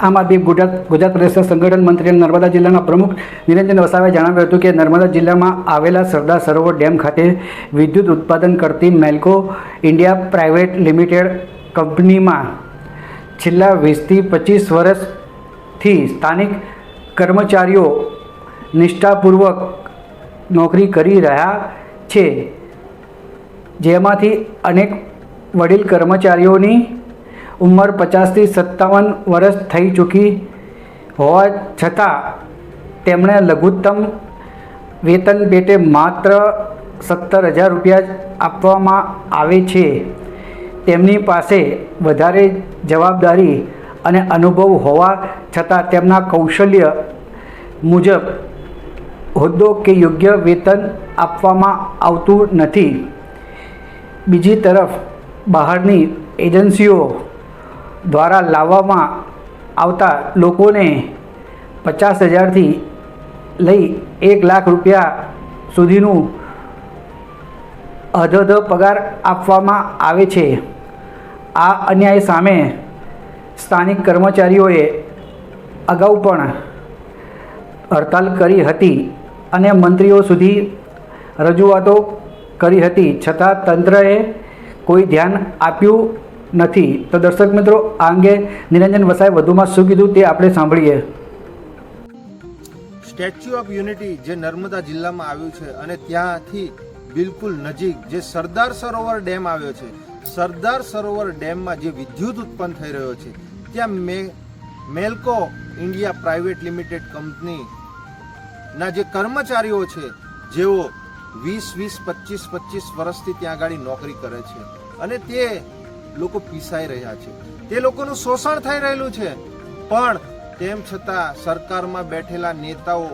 આમ આદમી ગુજરાત પ્રદેશના સંગઠન મંત્રી અને નર્મદા જિલ્લાના પ્રમુખ નિરંજન વસાવાએ જણાવ્યું હતું કે નર્મદા જિલ્લામાં આવેલા સરદાર સરોવર ડેમ ખાતે વિદ્યુત ઉત્પાદન કરતી મેલ્કો ઇન્ડિયા પ્રાઇવેટ લિમિટેડ કંપનીમાં છેલ્લા 20થી 25 વર્ષથી સ્થાનિક કર્મચારીઓ નિષ્ઠાપૂર્વક નોકરી કરી રહ્યા છે, જેમાંથી અનેક વડીલ કર્મચારીઓની ઉંમર 50થી 57 વર્ષ થઈ ચૂકી હોવા છતાં તેમણે લઘુત્તમ વેતન પેટે માત્ર 17,000 રૂપિયા જ આપવામાં આવે છે. તેમની પાસે વધારે જવાબદારી અને અનુભવ હોવા છતાં તેમના કૌશલ્ય મુજબ હોદ્દો કે યોગ્ય વેતન આપવામાં આવતું નથી. બીજી તરફ બહારની એજન્સીઓ દ્વારા લાવવામાં આવતા લોકોને 50,000થી લઈ 1 લાખ રૂપિયા સુધીનું અધધ પગાર આપવામાં આવે છે. આ અન્યાય સામે સ્થાનિક કર્મચારીઓએ અગાઉ પણ હડતાલ કરી હતી અને મંત્રીઓ સુધી રજૂઆતો કરી હતી, છતાં તંત્રએ કોઈ ધ્યાન આપ્યું નથી. તો દર્શક મિત્રો, આ અંગે નિરંજન વસાવાએ વધુમાં શું કીધું તે આપણે સાંભળીએ. સ્ટેચ્યુ ઓફ યુનિટી જે નર્મદા જિલ્લામાં આવ્યું છે અને ત્યાંથી બિલકુલ નજીક જે સરદાર સરોવર ડેમ આવ્યો છે, સરદાર સરોવર ડેમમાં જે વિદ્યુત ઉત્પન્ન થઈ રહ્યો છે ત્યાં મેલ્કો ઇન્ડિયા પ્રાઇવેટ લિમિટેડ કંપનીના જે કર્મચારીઓ છે જેઓ 20-25 વર્ષથી ત્યાં આગળ નોકરી કરે છે અને તે લોકો પીસાઈ રહ્યા છે, તે લોકોનું શોષણ થઈ રહેલું છે. પણ તેમ છતાં સરકારમાં બેઠેલા નેતાઓ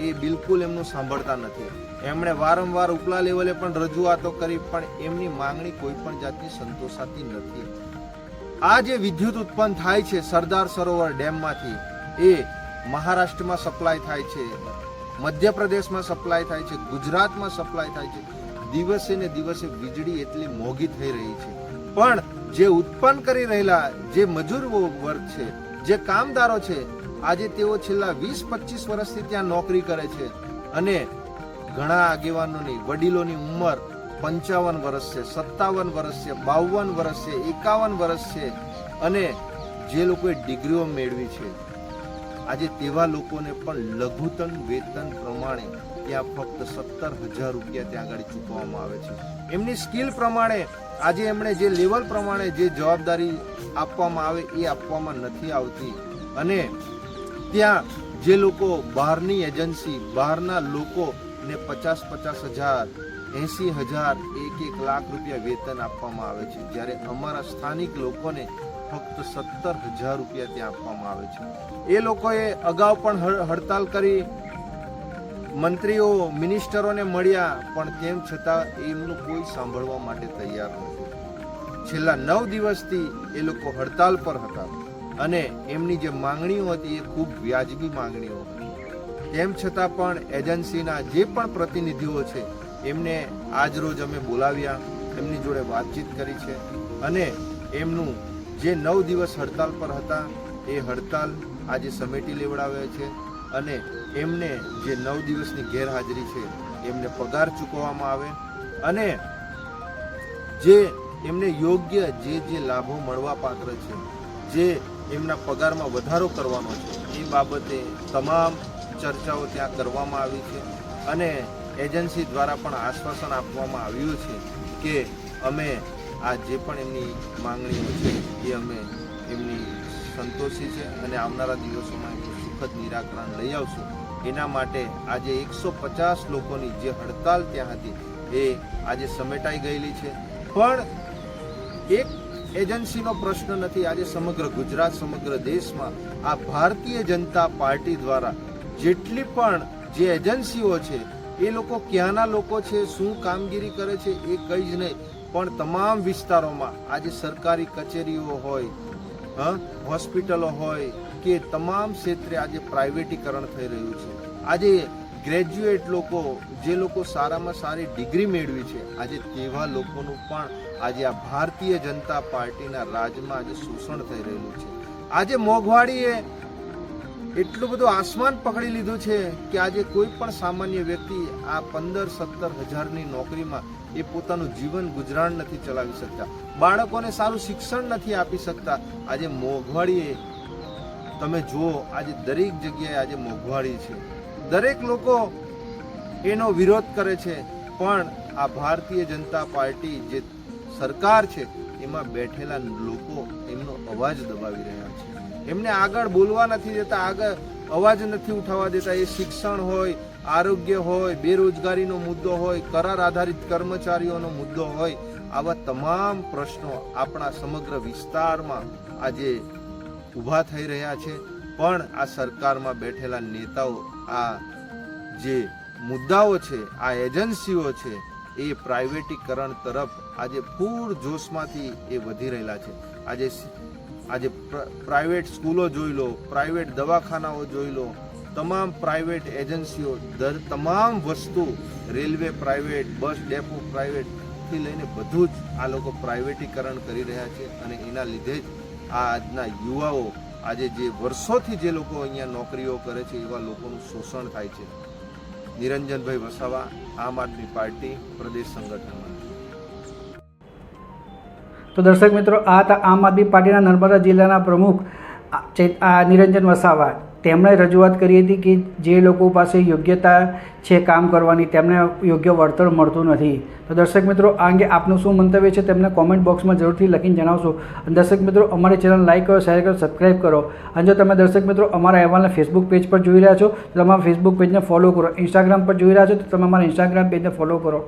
એ બિલકુલ એમનું સાંભળતા નથી. એમણે વારંવાર ઉપલા લેવલે પણ રજૂઆતો કરી, પણ એમની માંગણી કોઈ પણ જાતની સંતોષાતી નથી. આ જે વિદ્યુત ઉત્પન્ન થાય છે સરદાર સરોવર ડેમમાંથી, એ મહારાષ્ટ્રમાં સપ્લાય થાય છે, મધ્યપ્રદેશમાં સપ્લાય થાય છે, ગુજરાતમાં સપ્લાય થાય છે. દિવસે ને દિવસે વીજળી એટલી મોંઘી થઈ રહી છે, પણ જે ઉત્પન્ન કરી રહેલા જે મજૂર વર્ગ છે, જે કામદારો છે, આજે તેઓ છેલ્લા 20-25 વર્ષથી ત્યાં નોકરી કરે છે અને ઘણા આગેવાનોની વડીલોની ઉંમર 55 વર્ષ છે, 57 વર્ષ છે, 52 વર્ષ છે, 51 વર્ષ છે અને જે લોકોએ ડિગ્રીઓ મેળવી છે, આજે તેવા લોકોને પણ લઘુત્તમ વેતન પ્રમાણે ત્યાં ફક્ત 17,000 રૂપિયા ત્યાં આગળ ચૂકવવામાં આવે છે. એમની સ્કિલ પ્રમાણે આજે એમણે જે લેવલ પ્રમાણે જે જવાબદારી આપવામાં આવે એ આપવામાં નથી આવતી અને ત્યાં જે લોકો બહારની એજન્સી, બહારના લોકોને 50,000, 80,000, 1 લાખ રૂપિયા વેતન આપવામાં આવે છે, જ્યારે અમારા સ્થાનિક લોકોને ફક્ત 17,000 રૂપિયા ત્યાં આપવામાં આવે છે. એ લોકોએ અગાઉ પણ હડતાલ કરી, મંત્રીઓ મિનિસ્ટરોને મળ્યા, પણ તેમ છતાં એમનું કોઈ સાંભળવા માટે તૈયાર નથી. છેલ્લા 9 દિવસથી એ લોકો હડતાલ પર હતા અને એમની જે માંગણીઓ હતી એ ખૂબ વ્યાજબી માંગણીઓ હતી. તેમ છતાં પણ એજન્સીના જે પણ પ્રતિનિધિઓ છે એમને આજ રોજ અમે બોલાવ્યા, એમની જોડે વાતચીત કરી છે અને એમનું જે 9 દિવસ હડતાલ પર હતા એ હડતાલ આજે સમેટી લેવડાવે છે અને એમને જે 9 દિવસની ગેરહાજરી છે એમને પગાર ચૂકવવામાં આવે અને જે એમને યોગ્ય જે લાભો મળવા પાત્ર છે, જે એમના પગારમાં વધારો કરવાનો છે, એ બાબતે તમામ ચર્ચાઓ ત્યાં કરવામાં આવી છે અને એજન્સી દ્વારા પણ આશ્વાસન આપવામાં આવ્યું છે કે અમે આ જે પણ એમની માંગણીઓ છે એ અમે એમની સંતોષી છે અને આવનારા દિવસોમાં એમનું સુખદ નિરાકરણ લઈ આવશું. એના માટે આજે 150 લોકોની જે હડતાલ ત્યાં હતી એ આજે સમેટાઈ ગયેલી છે. પણ એક એજન્સીનો પ્રશ્ન નથી, આજે સમગ્ર ગુજરાત, સમગ્ર દેશમાં આ ભારતીય જનતા પાર્ટી દ્વારા જેટલી પણ જે એજન્સીઓ છે એ લોકો ક્યાંના લોકો છે, શું કામગીરી કરે છે એ કંઈ જ નહીં, પણ તમામ વિસ્તારોમાં આજે સરકારી કચેરીઓ હોય, હોસ્પિટલો હોય કે તમામ ક્ષેત્રે આજે પ્રાઇવેટીકરણ થઈ રહ્યું છે. આજે ગ્રેજ્યુએટ લોકો, જે લોકો સારામાં સારી ડિગ્રી મેળવી છે, આજે તેવા લોકોનું પણ આજે આ ભારતીય જનતા પાર્ટીના રાજમાં આજે શોષણ થઈ રહેલું છે. આજે મોંઘવારીએ એટલું બધું આસમાન પકડી લીધું છે કે આજે કોઈ પણ સામાન્ય વ્યક્તિ આ 15-17 હજારની નોકરીમાં એ પોતાનું જીવન ગુજરાન નથી ચલાવી શકતા, બાળકોને સારું શિક્ષણ નથી આપી શકતા. આજે મોંઘવારીએ તમે જુઓ, આજે દરેક જગ્યાએ આજે મોંઘવારી છે. દરેક લોકો એનો વિરોધ કરે છે, પણ આ ભારતીય જનતા પાર્ટી જે સરકાર છે એમાં બેઠેલા લોકો એમનો અવાજ દબાવી રહ્યા છે. એમને આગળ બોલવા નથી દેતા, આગળ અવાજ નથી ઉઠાવવા દેતા. એ શિક્ષણ હોય, આરોગ્ય હોય, બેરોજગારીનો મુદ્દો હોય, કરાર આધારિત કર્મચારીઓનો મુદ્દો હોય, આવા તમામ પ્રશ્નો આપણા સમગ્ર વિસ્તારમાં આજે ઊભા થઈ રહ્યા છે. પણ આ સરકારમાં બેઠેલા નેતાઓ આ જે મુદ્દાઓ છે, આ એજન્સીઓ છે, એ પ્રાઇવેટીકરણ તરફ આજે પૂર જોશમાંથી એ વધી રહેલા છે. આજે પ્રાઇવેટ સ્કૂલો જોઈ લો, પ્રાઇવેટ દવાખાનાઓ જોઈ લો, તમામ પ્રાઇવેટ એજન્સીઓ, તમામ વસ્તુ, railway private, bus depot private થી લઈને બધું જ આ લોકો પ્રાઇવેટીકરણ કરી રહ્યા છે. અને એના લીધે જ આ આજના યુવાઓ, આજે જે વર્ષોથી જે લોકો અહીંયા નોકરીઓ કરે છે એવા લોકોનું શોષણ થાય છે. નિરંજનભાઈ વસાવા, આમ આદમી પાર્ટી પ્રદેશ સંગઠન. તો દર્શક મિત્રો, આ હતા આમ આદમી પાર્ટીના નર્મદા જિલ્લાના પ્રમુખ નિરંજન વસાવા. તેમણે રજૂઆત કરી હતી કે જે લોકો પાસે યોગ્યતા છે કામ કરવાની, તેમને યોગ્ય વળતર મળતું નથી. તો દર્શક મિત્રો, આ અંગે આપનું શું મંતવ્ય છે તેમને કોમેન્ટ બોક્સમાં જરૂરથી લખીને જણાવશો. અને દર્શક મિત્રો, અમારી ચેનલ લાઈક કરો, શેર કરો, સબસ્ક્રાઈબ કરો. અને જો તમે દર્શક મિત્રો અમારા અહેવાલને ફેસબુક પેજ પર જોઈ રહ્યા છો તો તમારા ફેસબુક પેજને ફોલો કરો. ઇન્સ્ટાગ્રામ પર જોઈ રહ્યા છો તો તમે અમારા ઇન્સ્ટાગ્રામ પેજને ફોલો કરો.